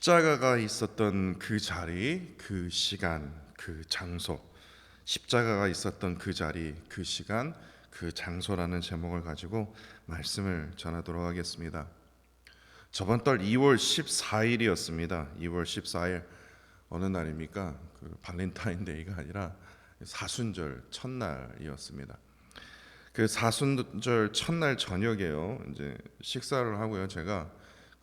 십자가가 있었던 그 자리, 그 시간, 그 장소, 십자가가 있었던 그 자리, 그 시간, 그 장소라는 제목을 가지고 말씀을 전하도록 하겠습니다. 저번 달 2월 14일이었습니다. 2월 14일 어느 날입니까? 그 발렌타인데이가 아니라 사순절 첫날이었습니다. 그 사순절 첫날 저녁에요. 이제 식사를 하고요. 제가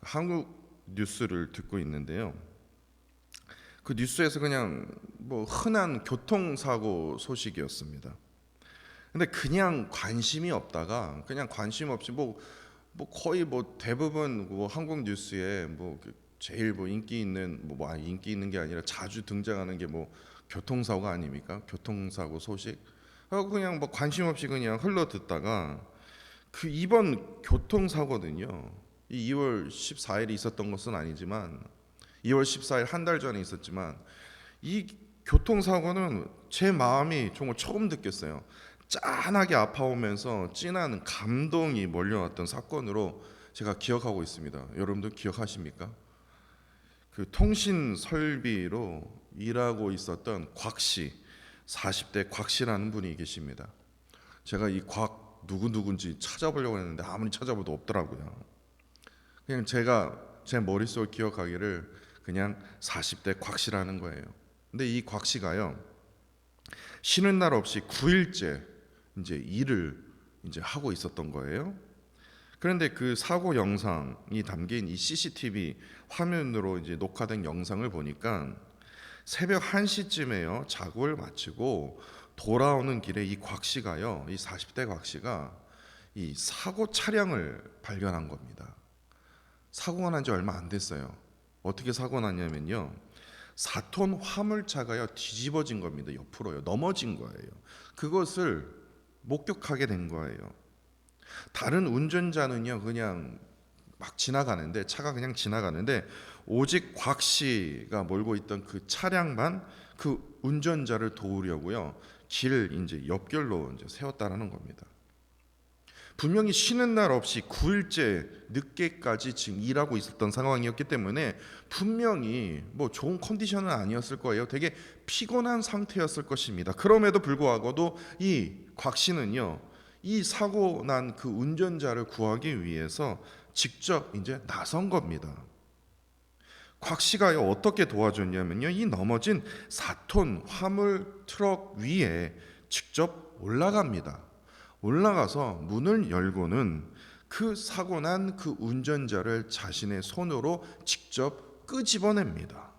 한국 뉴스를 듣고 있는데요. 그 뉴스에서 그냥 뭐 흔한 교통사고 소식이었습니다. 근데 그냥 관심이 없다가 그냥 관심 없이 뭐 거의 뭐 대부분 뭐 한국 뉴스에 제일 인기 있는 인기 있는 게 아니라 자주 등장하는 게 뭐 교통사고 아닙니까? 교통사고 소식 하고 그냥 뭐 관심 없이 그냥 흘러 듣다가 그 이번 교통사고는요. 이 2월 14일이 있었던 것은 아니지만 2월 14일 한 달 전에 있었지만 이 교통사고는 제 마음이 정말 처음 느꼈어요. 짠하게 아파오면서 진한 감동이 몰려왔던 사건으로 제가 기억하고 있습니다. 여러분들 기억하십니까? 그 통신 설비로 일하고 있었던 곽씨, 40대 곽씨라는 분이 계십니다. 제가 이 곽 누군지 찾아보려고 했는데 아무리 찾아봐도 없더라고요. 그냥 제가 제 머릿속을 기억하기를 그냥 40대 곽씨라는 거예요. 근데 이 곽씨가요, 쉬는 날 없이 9일째 이제 일을 이제 하고 있었던 거예요. 그런데 그 사고 영상이 담긴 이 CCTV 화면으로 이제 녹화된 영상을 보니까 새벽 1시쯤에요. 작업을 마치고 돌아오는 길에 이 곽씨가요, 이 40대 곽씨가 이 사고 차량을 발견한 겁니다. 사고가 난 지 얼마 안 됐어요. 어떻게 사고 났냐면요, 4톤 화물차가요 뒤집어진 겁니다. 옆으로요, 넘어진 거예요. 그것을 목격하게 된 거예요. 다른 운전자는요 그냥 막 지나가는데, 차가 그냥 지나가는데 오직 곽 씨가 몰고 있던 그 차량만 그 운전자를 도우려고요 길 이제 옆길로 이제 세웠다라는 겁니다. 분명히 쉬는 날 없이 9일째 늦게까지 지금 일하고 있었던 상황이었기 때문에 분명히 뭐 좋은 컨디션은 아니었을 거예요. 되게 피곤한 상태였을 것입니다. 그럼에도 불구하고도 이 곽 씨는요, 이 사고 난 그 운전자를 구하기 위해서 직접 이제 나선 겁니다. 곽 씨가요 어떻게 도와줬냐면요, 이 넘어진 4톤 화물 트럭 위에 직접 올라갑니다. 올라가서 문을 열고는 그 사고 난 그 운전자를 자신의 손으로 직접 끄집어냅니다.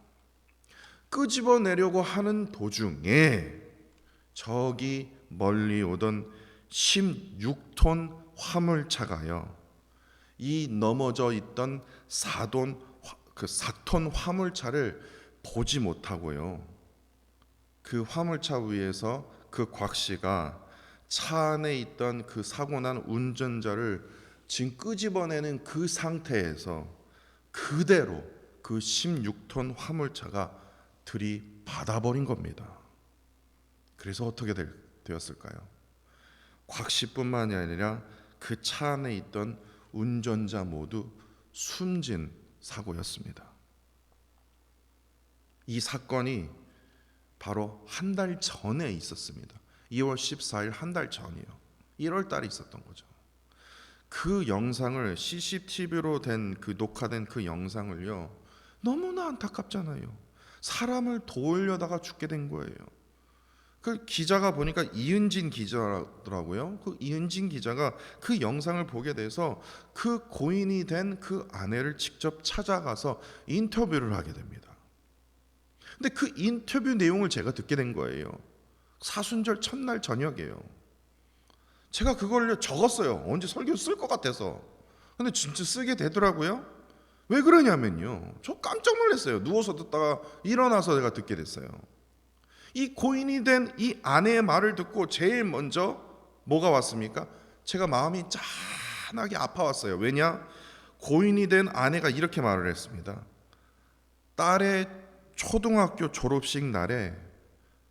끄집어내려고 하는 도중에 저기 멀리 오던 16톤 화물차가요, 이 넘어져 있던 4톤 화물차를 보지 못하고요, 그 화물차 위에서 그 곽 씨가 차 안에 있던 그 사고 난 운전자를 지금 끄집어내는 그 상태에서 그대로 그 16톤 화물차가 들이받아버린 겁니다. 그래서 어떻게 되었을까요? 곽 씨뿐만이 아니라 그 차 안에 있던 운전자 모두 숨진 사고였습니다. 이 사건이 바로 한 달 전에 있었습니다. 2월 14일 한 달 전이요. 1월 달에 있었던 거죠. 그 영상을 CCTV로 된 그 녹화된 그 영상을요, 너무나 안타깝잖아요. 사람을 도우려다가 죽게 된 거예요. 그 기자가 보니까 이은진 기자더라고요. 그 이은진 기자가 그 영상을 보게 돼서 그 고인이 된 그 아내를 직접 찾아가서 인터뷰를 하게 됩니다. 근데 그 인터뷰 내용을 제가 듣게 된 거예요. 사순절 첫날 저녁이에요. 제가 그걸 적었어요. 언제 설교 쓸 것 같아서. 근데 진짜 쓰게 되더라고요. 왜 그러냐면요, 저 깜짝 놀랐어요. 누워서 듣다가 일어나서 제가 듣게 됐어요. 이 고인이 된 이 아내의 말을 듣고 제일 먼저 뭐가 왔습니까? 제가 마음이 짠하게 아파왔어요. 왜냐? 고인이 된 아내가 이렇게 말을 했습니다. 딸의 초등학교 졸업식 날에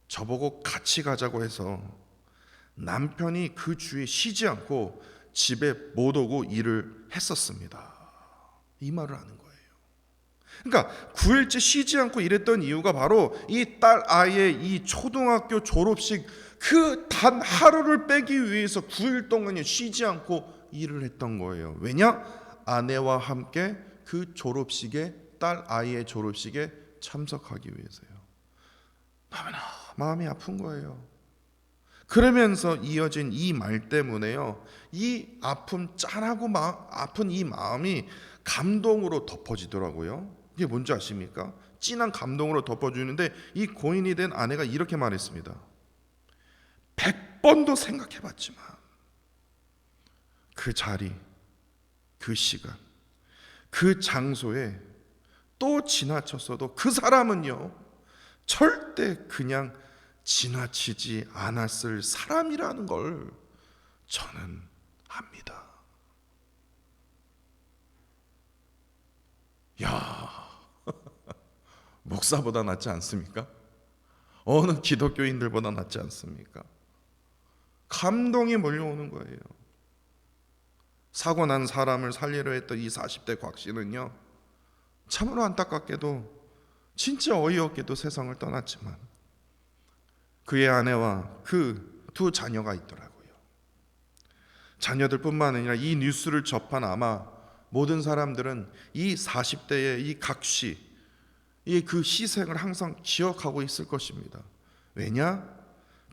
저보고 같이 가자고 해서 남편이 그 주에 쉬지 않고 집에 못 오고 일을 했었습니다. 이 말을 하는 거예요. 그러니까 9일째 쉬지 않고 일했던 이유가 바로 이 딸 아이의 이 초등학교 졸업식 그 단 하루를 빼기 위해서 9일 동안 쉬지 않고 일을 했던 거예요. 왜냐? 아내와 함께 그 졸업식에, 딸 아이의 졸업식에 참석하기 위해서요. 너무나 마음이 아픈 거예요. 그러면서 이어진 이 말 때문에요, 이 아픔, 짠하고 아픈 이 마음이 감동으로 덮어지더라고요. 이게 뭔지 아십니까? 진한 감동으로 덮어주는데 이 고인이 된 아내가 이렇게 말했습니다. 100번도 생각해봤지만 그 자리, 그 시간, 그 장소에 또 지나쳤어도 그 사람은요 절대 그냥 지나치지 않았을 사람이라는 걸 저는 압니다. 야, 목사보다 낫지 않습니까? 어느 기독교인들보다 낫지 않습니까? 감동이 몰려오는 거예요. 사고 난 사람을 살리려 했던 이 40대 곽 씨는요, 참으로 안타깝게도 진짜 어이없게도 세상을 떠났지만 그의 아내와 그 두 자녀가 있더라고요. 자녀들뿐만 아니라 이 뉴스를 접한 아마 모든 사람들은 이 40대의 이 각 씨, 이 그 희생을 항상 기억하고 있을 것입니다. 왜냐?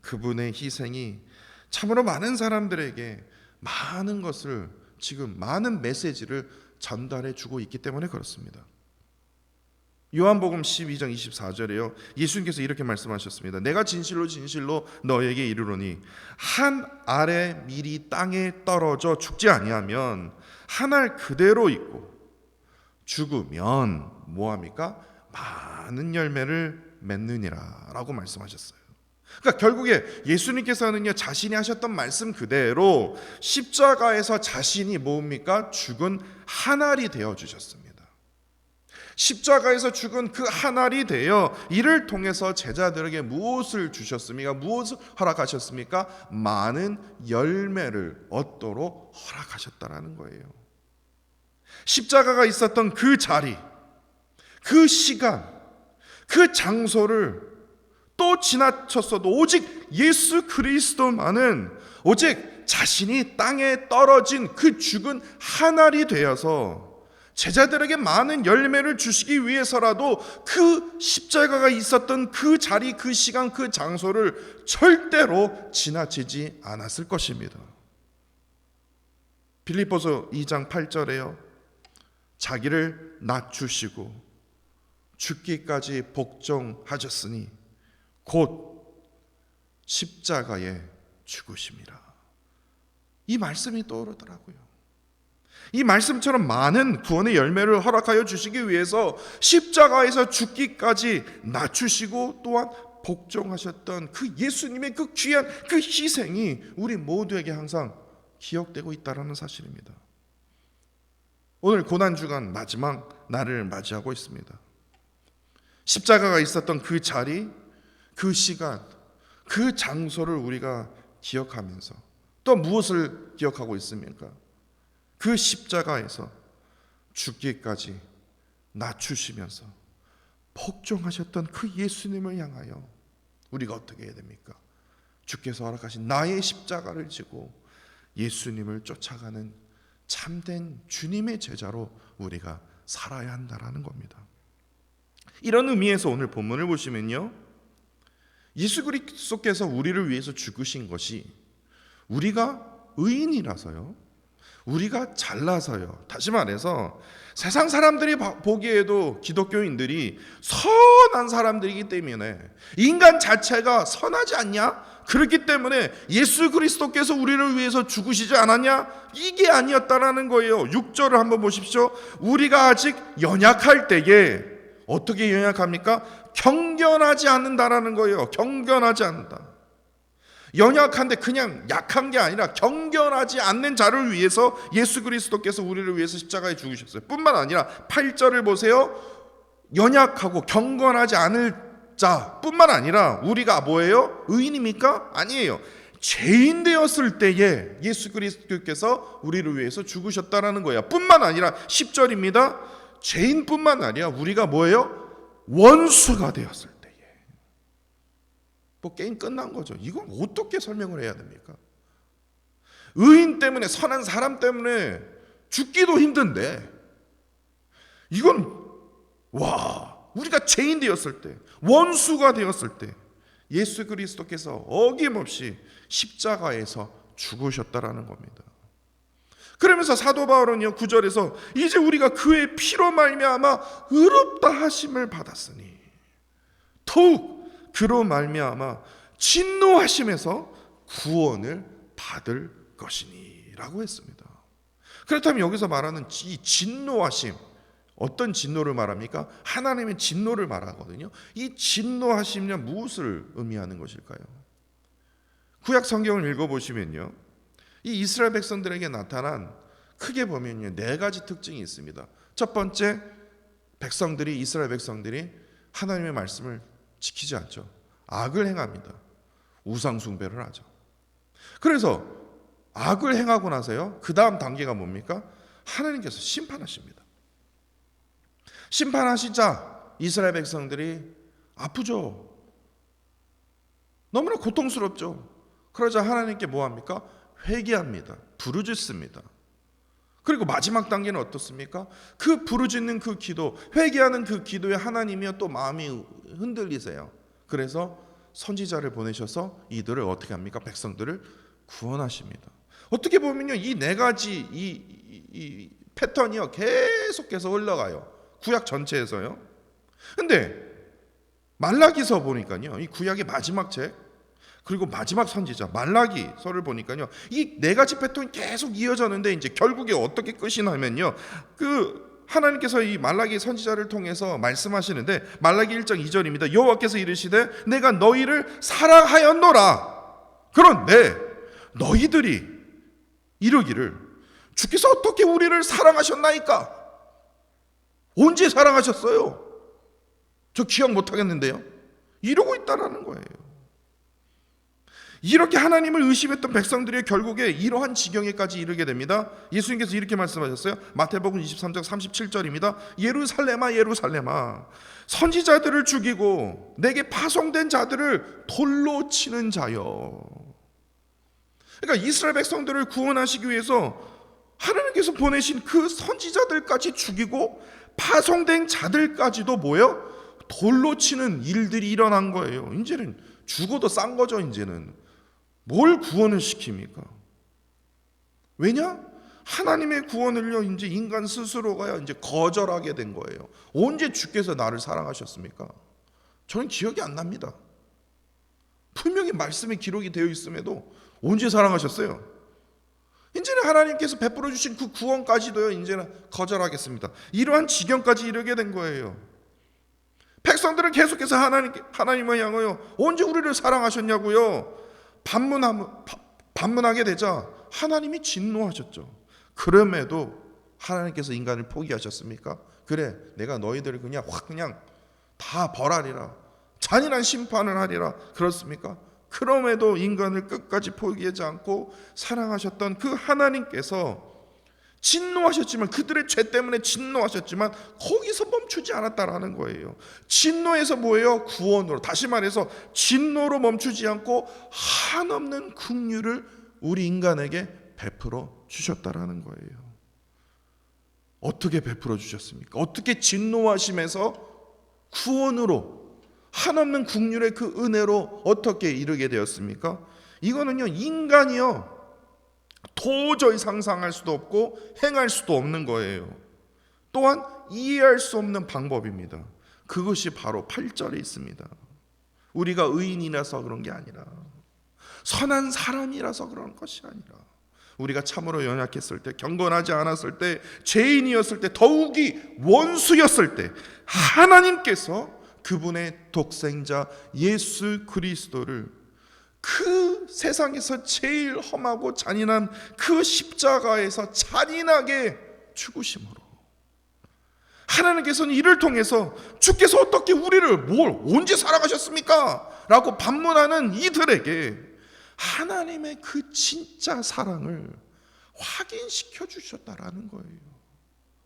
그분의 희생이 참으로 많은 사람들에게 많은 것을, 지금 많은 메시지를 전달해 주고 있기 때문에 그렇습니다. 요한복음 12장 24절에요. 예수님께서 이렇게 말씀하셨습니다. 내가 진실로 진실로 너에게 이르노니 한 알의 밀이 땅에 떨어져 죽지 아니하면 한 알 그대로 있고 죽으면 뭐합니까? 많은 열매를 맺느니라 라고 말씀하셨어요. 그러니까 결국에 예수님께서는요, 자신이 하셨던 말씀 그대로 십자가에서 자신이 뭡니까? 죽은 한 알이 되어 주셨습니다. 십자가에서 죽은 그 한 알이 되어 이를 통해서 제자들에게 무엇을 주셨습니까? 무엇을 허락하셨습니까? 많은 열매를 얻도록 허락하셨다라는 거예요. 십자가가 있었던 그 자리, 그 시간, 그 장소를 또 지나쳤어도 오직 예수 그리스도만은 오직 자신이 땅에 떨어진 그 죽은 한 알이 되어서 제자들에게 많은 열매를 주시기 위해서라도 그 십자가가 있었던 그 자리, 그 시간, 그 장소를 절대로 지나치지 않았을 것입니다. 빌립보서 2장 8절에요. 자기를 낮추시고 죽기까지 복종하셨으니 곧 십자가에 죽으심이라. 이 말씀이 떠오르더라고요. 이 말씀처럼 많은 구원의 열매를 허락하여 주시기 위해서 십자가에서 죽기까지 낮추시고 또한 복종하셨던 그 예수님의 그 귀한 그 희생이 우리 모두에게 항상 기억되고 있다는 사실입니다. 오늘 고난주간 마지막 날을 맞이하고 있습니다. 십자가가 있었던 그 자리, 그 시간, 그 장소를 우리가 기억하면서 또 무엇을 기억하고 있습니까? 그 십자가에서 죽기까지 낮추시면서 복종하셨던 그 예수님을 향하여 우리가 어떻게 해야 됩니까? 주께서 허락하신 나의 십자가를 지고 예수님을 쫓아가는 참된 주님의 제자로 우리가 살아야 한다라는 겁니다. 이런 의미에서 오늘 본문을 보시면요, 예수 그리스도께서 우리를 위해서 죽으신 것이 우리가 의인이라서요, 우리가 잘나서요, 다시 말해서 세상 사람들이 보기에도 기독교인들이 선한 사람들이기 때문에, 인간 자체가 선하지 않냐? 그렇기 때문에 예수 그리스도께서 우리를 위해서 죽으시지 않았냐? 이게 아니었다라는 거예요. 6절을 한번 보십시오. 우리가 아직 연약할 때에 어떻게 연약합니까? 경건하지 않는다라는 거예요. 경건하지 않는다. 연약한데 그냥 약한 게 아니라 경건하지 않는 자를 위해서 예수 그리스도께서 우리를 위해서 십자가에 죽으셨어요. 뿐만 아니라 8절을 보세요. 연약하고 경건하지 않을 자뿐만 아니라 우리가 뭐예요? 의인입니까? 아니에요. 죄인 되었을 때에 예수 그리스도께서 우리를 위해서 죽으셨다라는 거예요. 뿐만 아니라 10절입니다. 죄인뿐만 아니라 우리가 뭐예요? 원수가 되었을 때에. 뭐 게임 끝난 거죠. 이건 어떻게 설명을 해야 됩니까? 의인 때문에, 선한 사람 때문에 죽기도 힘든데, 이건 우리가 죄인 되었을 때, 원수가 되었을 때 예수 그리스도께서 어김없이 십자가에서 죽으셨다라는 겁니다. 그러면서 사도 바울은요 9절에서 이제 우리가 그의 피로 말미암아 의롭다 하심을 받았으니 더욱 그로 말미암아 진노하심에서 구원을 받을 것이니 라고 했습니다. 그렇다면 여기서 말하는 이 진노하심, 어떤 진노를 말합니까? 하나님의 진노를 말하거든요. 이 진노하심은 무엇을 의미하는 것일까요? 구약 성경을 읽어보시면요, 이 이스라엘 백성들에게 나타난, 크게 보면요 4가지 특징이 있습니다. 첫 번째, 이스라엘 백성들이 하나님의 말씀을 지키지 않죠. 악을 행합니다. 우상 숭배를 하죠. 그래서 악을 행하고 나서요, 그 다음 단계가 뭡니까? 하나님께서 심판하십니다. 심판하시자 이스라엘 백성들이 아프죠. 너무나 고통스럽죠. 그러자 하나님께 뭐합니까? 회개합니다. 부르짖습니다. 그리고 마지막 단계는 어떻습니까? 그 부르짖는 그 기도, 회개하는 그 기도에 하나님이요 또 마음이 흔들리세요. 그래서 선지자를 보내셔서 이들을 어떻게 합니까? 백성들을 구원하십니다. 어떻게 보면요 이 4가지 이 패턴이요 계속해서 흘러가요. 구약 전체에서요. 근데 말라기서 보니까요, 이 구약의 마지막 책, 그리고 마지막 선지자 말라기서를 보니까요, 이 4가지 패턴이 계속 이어졌는데 이제 결국에 어떻게 끝이 나면요, 그 하나님께서 이 말라기 선지자를 통해서 말씀하시는데, 말라기 1장 2절입니다. 여호와께서 이르시되 내가 너희를 사랑하였노라. 그런데 너희들이 이르기를 주께서 어떻게 우리를 사랑하셨나이까? 언제 사랑하셨어요? 저 기억 못하겠는데요. 이러고 있다라는 거예요. 이렇게 하나님을 의심했던 백성들이 결국에 이러한 지경에까지 이르게 됩니다. 예수님께서 이렇게 말씀하셨어요. 마태복음 23장 37절입니다. 예루살렘아 예루살렘아, 선지자들을 죽이고 내게 파송된 자들을 돌로 치는 자여. 그러니까 이스라엘 백성들을 구원하시기 위해서 하나님께서 보내신 그 선지자들까지 죽이고 파송된 자들까지도 뭐예요? 돌로 치는 일들이 일어난 거예요. 이제는 죽어도 싼 거죠. 이제는 뭘 구원을 시킵니까? 왜냐? 하나님의 구원을요 이제 인간 스스로가 이제 거절하게 된 거예요. 언제 주께서 나를 사랑하셨습니까? 저는 기억이 안 납니다. 분명히 말씀에 기록이 되어 있음에도 언제 사랑하셨어요? 이제는 하나님께서 베풀어 주신 그 구원까지도요 이제는 거절하겠습니다. 이러한 지경까지 이르게 된 거예요. 백성들은 계속해서 하나님을 향하여 언제 우리를 사랑하셨냐고요 반문하게 되자 하나님이 진노하셨죠. 그럼에도 하나님께서 인간을 포기하셨습니까? 그래, 내가 너희들을 그냥 다 벌하리라, 잔인한 심판을 하리라, 그렇습니까? 그럼에도 인간을 끝까지 포기하지 않고 사랑하셨던 그 하나님께서 진노하셨지만, 그들의 죄 때문에 진노하셨지만 거기서 멈추지 않았다라는 거예요. 진노에서 뭐예요? 구원으로, 다시 말해서 진노로 멈추지 않고 한없는 긍휼을 우리 인간에게 베풀어 주셨다라는 거예요. 어떻게 베풀어 주셨습니까? 어떻게 진노하심에서 구원으로, 한없는 긍휼의 그 은혜로 어떻게 이르게 되었습니까? 이거는요 인간이요 도저히 상상할 수도 없고 행할 수도 없는 거예요. 또한 이해할 수 없는 방법입니다. 그것이 바로 8절에 있습니다. 우리가 의인이라서 그런 게 아니라, 선한 사람이라서 그런 것이 아니라, 우리가 참으로 연약했을 때, 경건하지 않았을 때, 죄인이었을 때, 더욱이 원수였을 때 하나님께서 그분의 독생자 예수 그리스도를 그 세상에서 제일 험하고 잔인한 그 십자가에서 잔인하게 죽으심으로, 하나님께서는 이를 통해서 주께서 어떻게 우리를 언제 사랑하셨습니까? 라고 반문하는 이들에게 하나님의 그 진짜 사랑을 확인시켜 주셨다라는 거예요.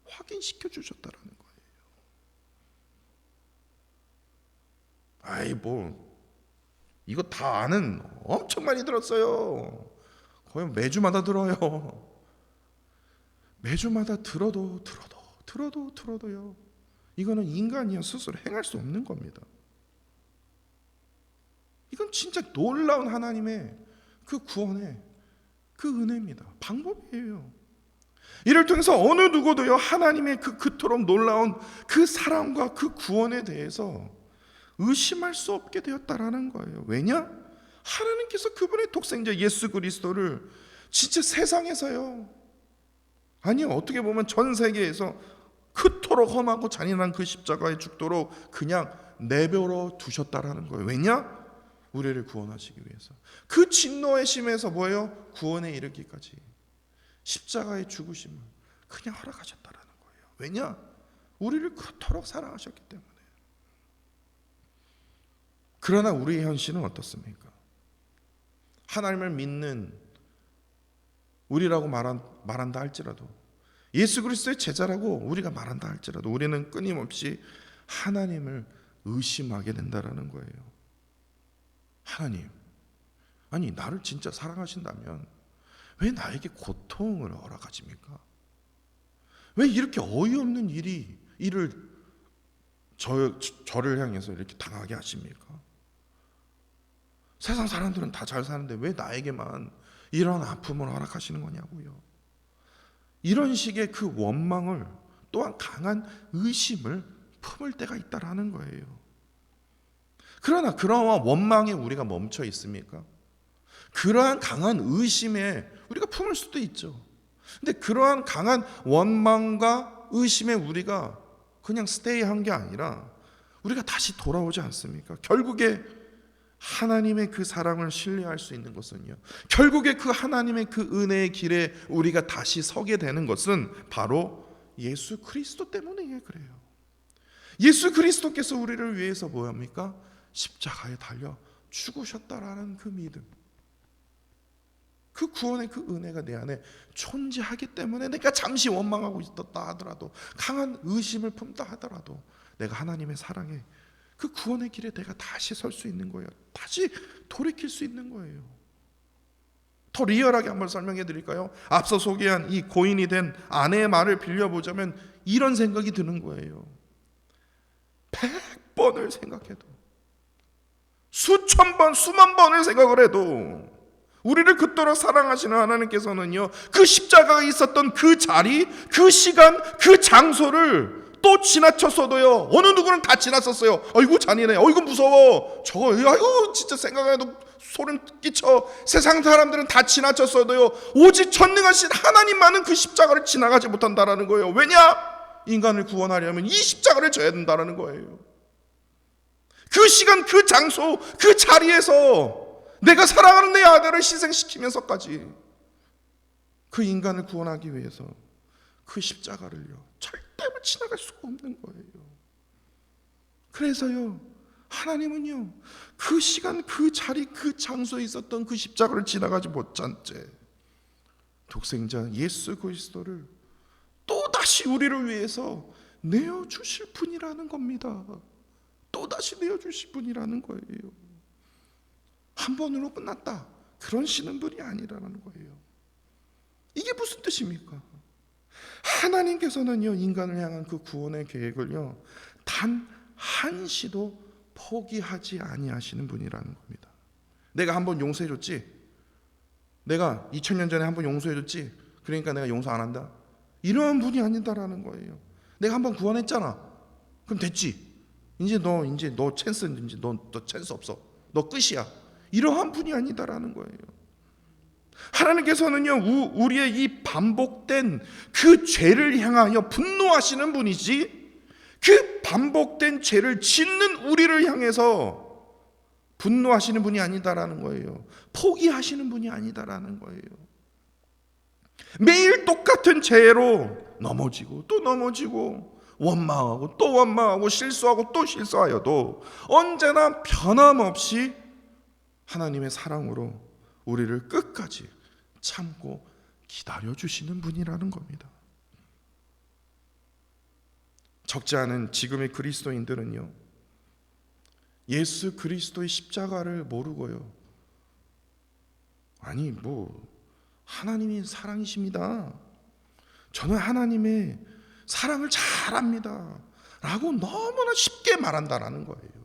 확인시켜 주셨다라는 거예요. 아이 뭐 이거 다 아는 엄청 많이 들었어요. 거의 매주마다 들어요. 매주마다 들어도요. 이거는 인간이야 스스로 행할 수 없는 겁니다. 이건 진짜 놀라운 하나님의 그 구원의 그 은혜입니다. 방법이에요. 이를 통해서 어느 누구도요 하나님의 그토록 놀라운 그 사랑과 그 구원에 대해서 의심할 수 없게 되었다라는 거예요. 왜냐? 하나님께서 그분의 독생자 예수 그리스도를 진짜 세상에서요, 아니 어떻게 보면 전 세계에서 그토록 험하고 잔인한 그 십자가에 죽도록 그냥 내버려 두셨다라는 거예요. 왜냐? 우리를 구원하시기 위해서. 그 진노의 심에서 뭐예요? 구원에 이르기까지 십자가의 죽으심을 그냥 허락하셨다라는 거예요. 왜냐? 우리를 그토록 사랑하셨기 때문에. 그러나 우리의 현실은 어떻습니까? 하나님을 믿는 우리라고 말한다 할지라도, 예수 그리스도의 제자라고 우리가 말한다 할지라도 우리는 끊임없이 하나님을 의심하게 된다라는 거예요. 하나님, 아니 나를 진짜 사랑하신다면 왜 나에게 고통을 허락하십니까? 왜 이렇게 어이없는 일을 저를 향해서 이렇게 당하게 하십니까? 세상 사람들은 다 잘 사는데 왜 나에게만 이런 아픔을 허락하시는 거냐고요. 이런 식의 그 원망을, 또한 강한 의심을 품을 때가 있다라는 거예요. 그러나 그러한 원망에 우리가 멈춰 있습니까? 그러한 강한 의심에 우리가 품을 수도 있죠. 근데 그러한 강한 원망과 의심에 우리가 그냥 스테이한 게 아니라 우리가 다시 돌아오지 않습니까? 결국에 하나님의 그 사랑을 신뢰할 수 있는 것은요, 결국에 그 하나님의 그 은혜의 길에 우리가 다시 서게 되는 것은 바로 예수 그리스도 때문에 그래요. 예수 그리스도께서 우리를 위해서 뭐합니까? 십자가에 달려 죽으셨다라는 그 믿음, 그 구원의 그 은혜가 내 안에 존재하기 때문에 내가 잠시 원망하고 있었다 하더라도, 강한 의심을 품다 하더라도 내가 하나님의 사랑에 그 구원의 길에 내가 다시 설 수 있는 거예요. 다시 돌이킬 수 있는 거예요. 더 리얼하게 한번 설명해 드릴까요? 앞서 소개한 이 고인이 된 아내의 말을 빌려보자면 이런 생각이 드는 거예요. 100번을 생각해도, 수천 번, 수만 번을 생각을 해도 우리를 그토록 사랑하시는 하나님께서는요, 그 십자가가 있었던 그 자리, 그 시간, 그 장소를 또 지나쳤어도요, 어느 누구는 다 지났었어요. 어이구 잔인해, 어이구 무서워, 저거 아이고 진짜 생각해도 소름 끼쳐. 세상 사람들은 다 지나쳤어도요, 오직 전능하신 하나님만은 그 십자가를 지나가지 못한다라는 거예요. 왜냐? 인간을 구원하려면 이 십자가를 져야 된다라는 거예요. 그 시간, 그 장소, 그 자리에서 내가 사랑하는 내 아들을 희생시키면서까지 그 인간을 구원하기 위해서 그 십자가를요, 절대로 지나갈 수가 없는 거예요. 그래서요, 하나님은요, 그 시간, 그 자리, 그 장소에 있었던 그 십자가를 지나가지 못한 채 독생자 예수 그리스도를 또다시 우리를 위해서 내어주실 분이라는 겁니다. 또다시 내어주실 분이라는 거예요. 한 번으로 끝났다, 그러시는 분이 아니라는 거예요. 이게 무슨 뜻입니까? 하나님께서는요, 인간을 향한 그 구원의 계획을요, 단 한시도 포기하지 아니하시는 분이라는 겁니다. 내가 한번 용서해줬지, 내가 2000년 전에 한번 용서해줬지, 그러니까 내가 용서 안 한다, 이러한 분이 아니다라는 거예요. 내가 한번 구원했잖아, 그럼 됐지, 이제 너 찬스, 이제 너 찬스 없어, 너 끝이야, 이러한 분이 아니다라는 거예요. 하나님께서는요, 우리의 이 반복된 그 죄를 향하여 분노하시는 분이지, 그 반복된 죄를 짓는 우리를 향해서 분노하시는 분이 아니다라는 거예요. 포기하시는 분이 아니다라는 거예요. 매일 똑같은 죄로 넘어지고 또 넘어지고, 원망하고 또 원망하고, 실수하고 또 실수하여도 언제나 변함없이 하나님의 사랑으로 우리를 끝까지 참고 기다려주시는 분이라는 겁니다. 적지 않은 지금의 그리스도인들은요, 예수 그리스도의 십자가를 모르고요, 아니 하나님이 사랑이십니다, 저는 하나님의 사랑을 잘 압니다 라고 너무나 쉽게 말한다라는 거예요.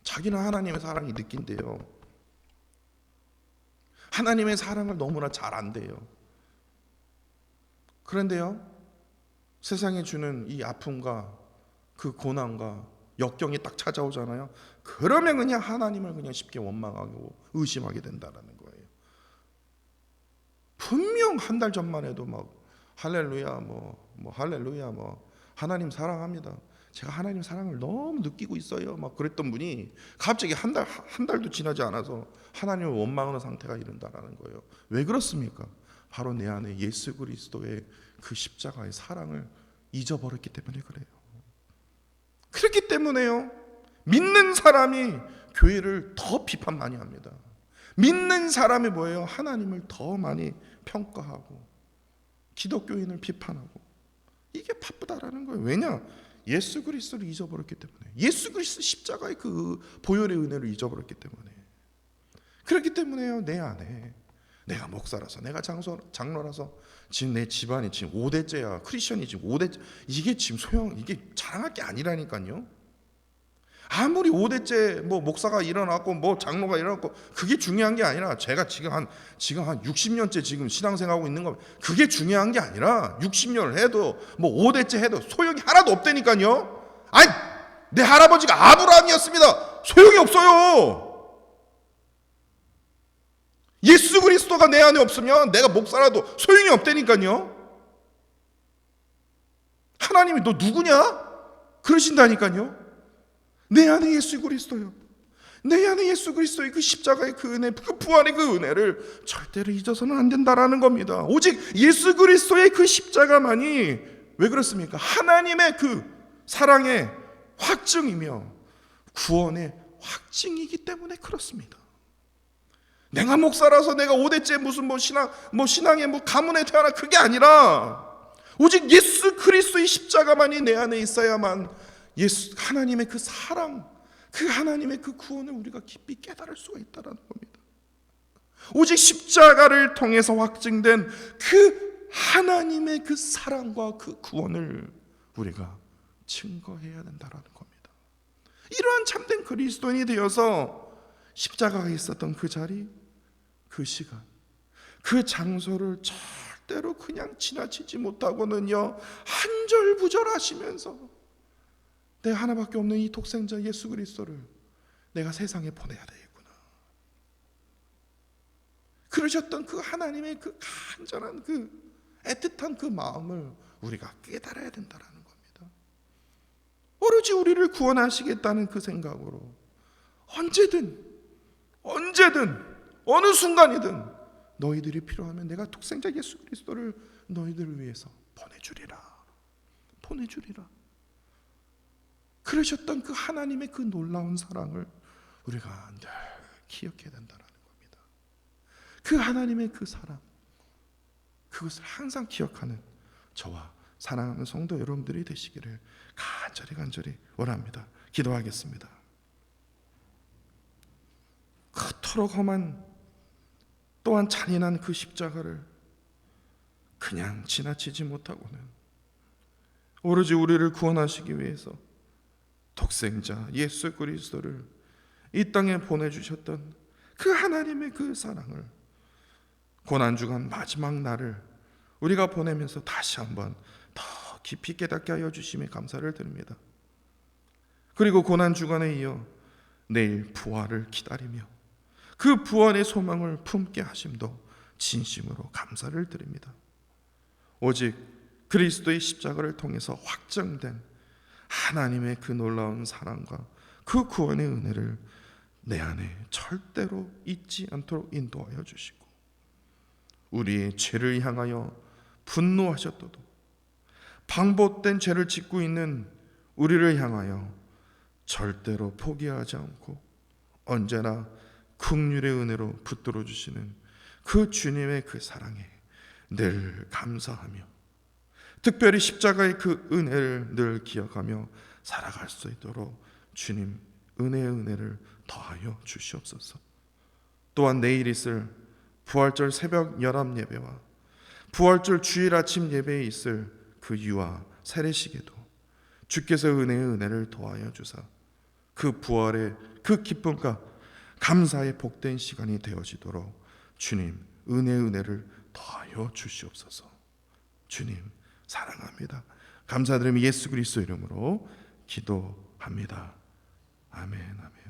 자기는 하나님의 사랑이 느낀대요. 하나님의 사랑을 너무나 잘 안대요. 그런데요, 세상에 주는 이 아픔과 그 고난과 역경이 딱 찾아오잖아요. 그러면 그냥 하나님을 그냥 쉽게 원망하고 의심하게 된다는 거예요. 분명 한 달 전만 해도 막 할렐루야 할렐루야 하나님 사랑합니다, 제가 하나님 사랑을 너무 느끼고 있어요 막 그랬던 분이 갑자기 한 달도 지나지 않아서 하나님을 원망하는 상태가 이른다라는 거예요. 왜 그렇습니까? 바로 내 안에 예수 그리스도의 그 십자가의 사랑을 잊어버렸기 때문에 그래요. 그렇기 때문에요, 믿는 사람이 교회를 더 비판 많이 합니다. 믿는 사람이 뭐예요? 하나님을 더 많이 평가하고 기독교인을 비판하고, 이게 바쁘다라는 거예요. 왜냐? 예수 그리스도를 잊어버렸기 때문에, 예수 그리스도 십자가의 그 보혈의 은혜를 잊어버렸기 때문에. 그렇기 때문에요, 내 안에 내가 목사라서, 내가 장로라서 지금 내 집안이 지금 5대째야, 크리스천이 지금 5대째, 이게 지금 이게 자랑할 게 아니라니까요. 아무리 5대째 목사가 일어났고 장로가 일어났고 그게 중요한 게 아니라, 제가 지금 한 60년째 지금 신앙생활하고 있는 거, 그게 중요한 게 아니라 60년을 해도 5대째 해도 소용이 하나도 없다니까요. 아니, 내 할아버지가 아브라함이었습니다. 소용이 없어요. 예수 그리스도가 내 안에 없으면 내가 목사라도 소용이 없다니까요. 하나님이 너 누구냐? 그러신다니까요. 내 안에 예수 그리스도요, 내 안에 예수 그리스도의 그 십자가의 그 은혜, 그 부활의 그 은혜를 절대로 잊어서는 안 된다라는 겁니다. 오직 예수 그리스도의 그 십자가만이 왜 그렇습니까? 하나님의 그 사랑의 확증이며 구원의 확증이기 때문에 그렇습니다. 내가 목사라서 내가 5대째 무슨 신앙의 가문에 태어나, 그게 아니라 오직 예수 그리스도의 십자가만이 내 안에 있어야만 하나님의 그 사랑, 그 하나님의 그 구원을 우리가 깊이 깨달을 수가 있다는 겁니다. 오직 십자가를 통해서 확증된 그 하나님의 그 사랑과 그 구원을 우리가 증거해야 된다는 겁니다. 이러한 참된 그리스도인이 되어서 십자가가 있었던 그 자리, 그 시간, 그 장소를 절대로 그냥 지나치지 못하고는요, 한절부절하시면서 내 하나밖에 없는 이 독생자 예수 그리스도를 내가 세상에 보내야 되겠구나, 그러셨던 그 하나님의 그 간절한 그 애틋한 그 마음을 우리가 깨달아야 된다는 겁니다. 오로지 우리를 구원하시겠다는 그 생각으로 언제든 어느 순간이든 너희들이 필요하면 내가 독생자 예수 그리스도를 너희들을 위해서 보내주리라. 그러셨던 그 하나님의 그 놀라운 사랑을 우리가 늘 기억해야 된다는 겁니다. 그 하나님의 그 사랑, 그것을 항상 기억하는 저와 사랑하는 성도 여러분들이 되시기를 간절히 원합니다. 기도하겠습니다. 그토록 험한 또한 잔인한 그 십자가를 그냥 지나치지 못하고는 오로지 우리를 구원하시기 위해서 독생자 예수 그리스도를 이 땅에 보내주셨던 그 하나님의 그 사랑을 고난주간 마지막 날을 우리가 보내면서 다시 한번 더 깊이 깨닫게 하여 주심에 감사를 드립니다. 그리고 고난주간에 이어 내일 부활을 기다리며 그 부활의 소망을 품게 하심도 진심으로 감사를 드립니다. 오직 그리스도의 십자가를 통해서 확정된 하나님의 그 놀라운 사랑과 그 구원의 은혜를 내 안에 절대로 잊지 않도록 인도하여 주시고, 우리의 죄를 향하여 분노하셨도도 방법된 죄를 짓고 있는 우리를 향하여 절대로 포기하지 않고 언제나 긍휼의 은혜로 붙들어 주시는 그 주님의 그 사랑에 늘 감사하며 특별히 십자가의 그 은혜를 늘 기억하며 살아갈 수 있도록 주님 은혜의 은혜를 더하여 주시옵소서. 또한 내일 있을 부활절 새벽 열합 예배와 부활절 주일 아침 예배에 있을 그 유아 세례식에도 주께서 은혜의 은혜를 더하여 주사 그 부활의 그 기쁨과 감사의 복된 시간이 되어지도록 주님 은혜의 은혜를 더하여 주시옵소서. 주님 사랑합니다. 감사드리며 예수 그리스도 이름으로 기도합니다. 아멘, 아멘.